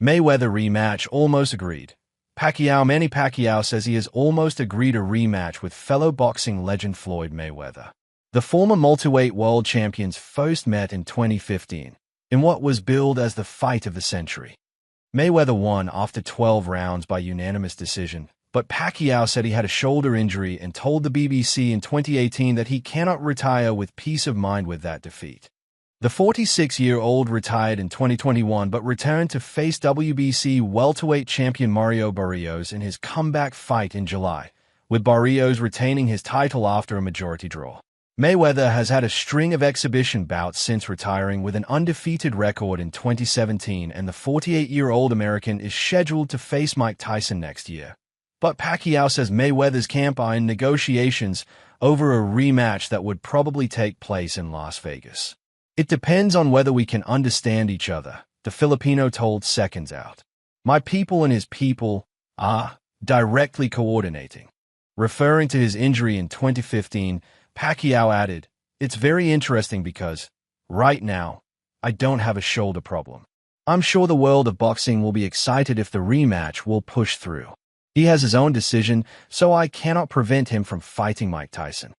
Mayweather rematch almost agreed. Manny Pacquiao says he has almost agreed a rematch with fellow boxing legend Floyd Mayweather. The former multiweight world champions first met in 2015, in what was billed as the fight of the century. Mayweather won after 12 rounds by unanimous decision, but Pacquiao said he had a shoulder injury and told the BBC in 2018 that he cannot retire with peace of mind with that defeat. The 46-year-old retired in 2021 but returned to face WBC welterweight champion Mario Barrios in his comeback fight in July, with Barrios retaining his title after a majority draw. Mayweather has had a string of exhibition bouts since retiring with an undefeated record in 2017, and the 48-year-old American is scheduled to face Mike Tyson next year. But Pacquiao says Mayweather's camp are in negotiations over a rematch that would probably take place in Las Vegas. It depends on whether we can understand each other, the Filipino told Seconds Out. My people and his people are directly coordinating. Referring to his injury in 2015, Pacquiao added, "It's very interesting because, right now, I don't have a shoulder problem. I'm sure the world of boxing will be excited if the rematch will push through. He has his own decision, so I cannot prevent him from fighting Mike Tyson."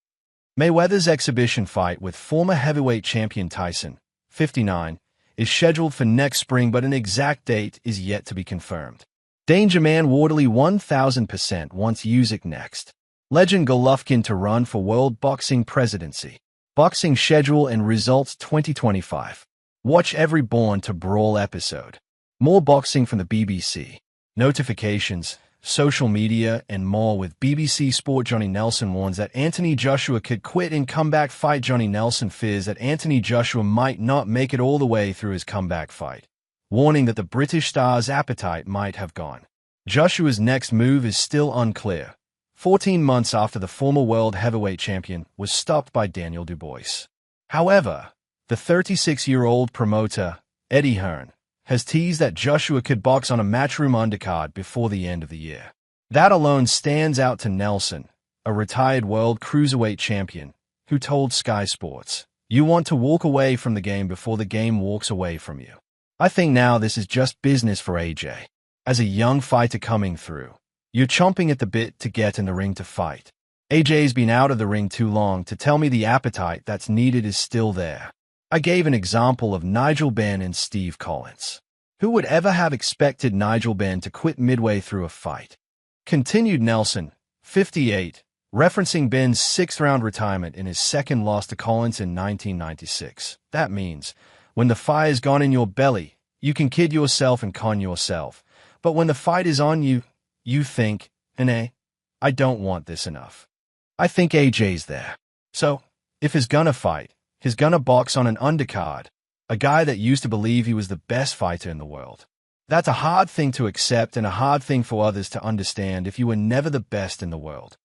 Mayweather's exhibition fight with former heavyweight champion Tyson, 59, is scheduled for next spring, but an exact date is yet to be confirmed. Danger Man Wardley 1000% wants Usyk next. Legend Golovkin to run for World Boxing Presidency. Boxing schedule and results 2025. Watch every Born to Brawl episode. More boxing from the BBC. Notifications, social media, and more with BBC Sport. Johnny Nelson warns that Anthony Joshua could quit in comeback fight. Johnny Nelson fears that Anthony Joshua might not make it all the way through his comeback fight, warning that the British star's appetite might have gone. Joshua's next move is still unclear, 14 months after the former world heavyweight champion was stopped by Daniel Dubois. However, the 36-year-old promoter, Eddie Hearn, has teased that Joshua could box on a Matchroom undercard before the end of the year. That alone stands out to Nelson, a retired world cruiserweight champion, who told Sky Sports, "You want to walk away from the game before the game walks away from you. I think now this is just business for AJ. As a young fighter coming through, you're chomping at the bit to get in the ring to fight. AJ's been out of the ring too long to tell me the appetite that's needed is still there." I gave an example of Nigel Benn and Steve Collins. Who would ever have expected Nigel Benn to quit midway through a fight? Continued Nelson, 58, referencing Benn's sixth-round retirement in his second loss to Collins in 1996. That means, when the fire's gone in your belly, you can kid yourself and con yourself. But when the fight is on you, you think, I don't want this enough. I think AJ's there. So, if he's gonna fight, he's gonna box on an undercard, a guy that used to believe he was the best fighter in the world. That's a hard thing to accept and a hard thing for others to understand if you were never the best in the world.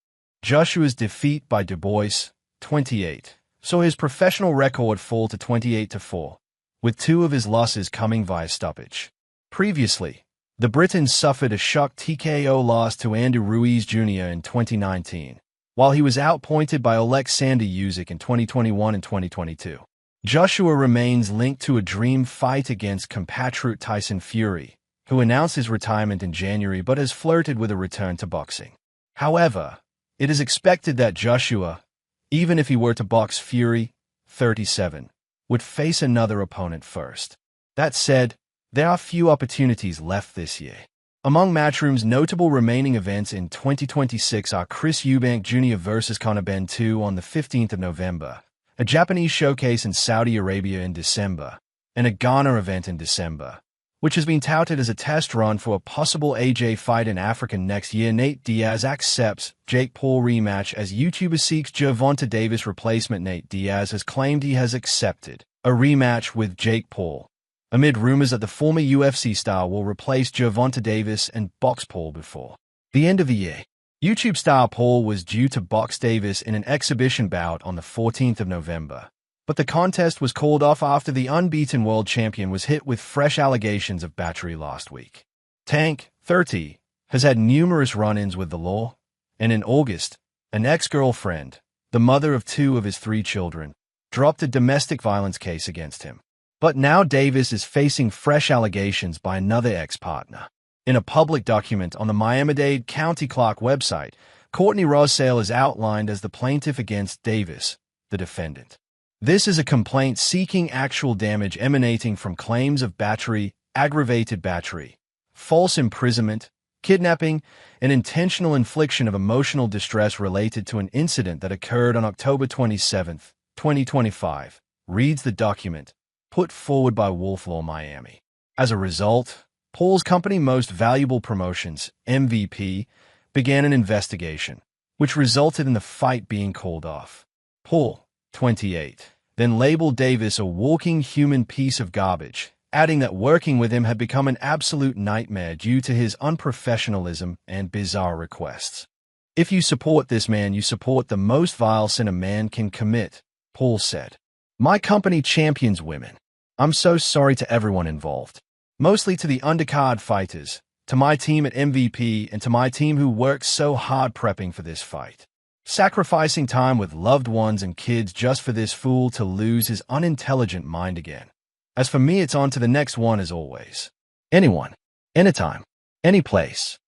Joshua's defeat by Dubois, 28, saw his professional record fall to 28-4, with 2 of his losses coming via stoppage. Previously, the Briton suffered a shock TKO loss to Andy Ruiz Jr. in 2019, while he was outpointed by Alexander Usyk in 2021 and 2022. Joshua remains linked to a dream fight against compatriot Tyson Fury, who announced his retirement in January but has flirted with a return to boxing. However, it is expected that Joshua, even if he were to box Fury, 37, would face another opponent first. That said, there are few opportunities left this year. Among Matchroom's notable remaining events in 2026 are Chris Eubank Jr. vs. Conor Benn 2 on the 15th of November, a Japanese showcase in Saudi Arabia in December, and a Ghana event in December, which has been touted as a test run for a possible AJ fight in Africa next year. Nate Diaz accepts Jake Paul rematch as YouTuber seeks Gervonta Davis replacement. Nate Diaz has claimed he has accepted a rematch with Jake Paul, amid rumors that the former UFC star will replace Gervonta Davis and box Paul before the end of the year. YouTube star Paul was due to box Davis in an exhibition bout on the 14th of November, but the contest was called off after the unbeaten world champion was hit with fresh allegations of battery last week. Tank, 30, has had numerous run-ins with the law, and in August, an ex-girlfriend, the mother of 2 of his 3 children, dropped a domestic violence case against him. But now Davis is facing fresh allegations by another ex-partner. In a public document on the Miami-Dade County Clerk website, Courtney Rossale is outlined as the plaintiff against Davis, the defendant. This is a complaint seeking actual damage emanating from claims of battery, aggravated battery, false imprisonment, kidnapping, and intentional infliction of emotional distress related to an incident that occurred on October 27, 2025, reads the document, put forward by Wolf Law Miami. As a result, Paul's company Most Valuable Promotions, MVP, began an investigation, which resulted in the fight being called off. Paul, 28, then labeled Davis a walking human piece of garbage, adding that working with him had become an absolute nightmare due to his unprofessionalism and bizarre requests. If you support this man, you support the most vile sin a man can commit, Paul said. My company champions women. I'm so sorry to everyone involved. Mostly to the undercard fighters, to my team at MVP, and to my team who worked so hard prepping for this fight. Sacrificing time with loved ones and kids just for this fool to lose his unintelligent mind again. As for me, it's on to the next one as always. Anyone, anytime, any place.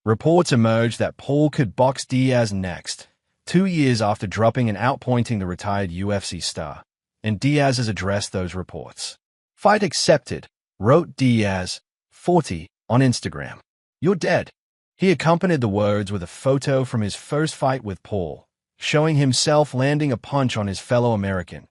Reports emerged that Paul could box Diaz next, 2 years after dropping and outpointing the retired UFC star, and Diaz has addressed those reports. Fight accepted, wrote Diaz, 40, on Instagram. You're dead. He accompanied the words with a photo from his first fight with Paul, showing himself landing a punch on his fellow American.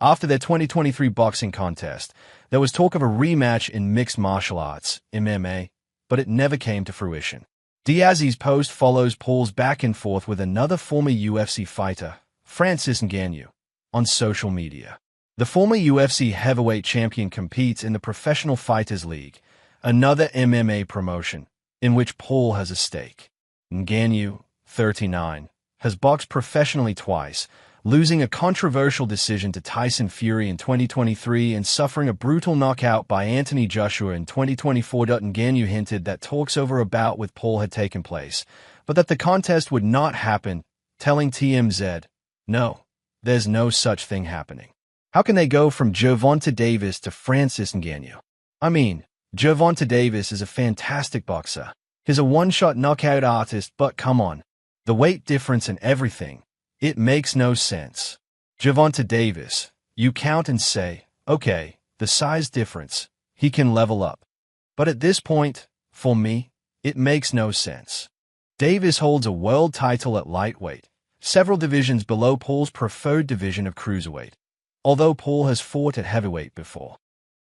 After their 2023 boxing contest, there was talk of a rematch in mixed martial arts, MMA, but it never came to fruition. Diaz's post follows Paul's back and forth with another former UFC fighter, Francis Ngannou, on social media. The former UFC heavyweight champion competes in the Professional Fighters League, another MMA promotion, in which Paul has a stake. Ngannou, 39, has boxed professionally twice, losing a controversial decision to Tyson Fury in 2023 and suffering a brutal knockout by Anthony Joshua in 2024. Ngannou hinted that talks over a bout with Paul had taken place, but that the contest would not happen, telling TMZ, "No, there's no such thing happening." How can they go from Gervonta Davis to Francis Ngannou? I mean, Gervonta Davis is a fantastic boxer. He's a one-shot knockout artist, but come on. The weight difference and everything. It makes no sense. Gervonta Davis, you count and say, okay, the size difference, he can level up. But at this point, for me, it makes no sense. Davis holds a world title at lightweight, several divisions below Paul's preferred division of cruiserweight. Although Paul has fought at heavyweight before.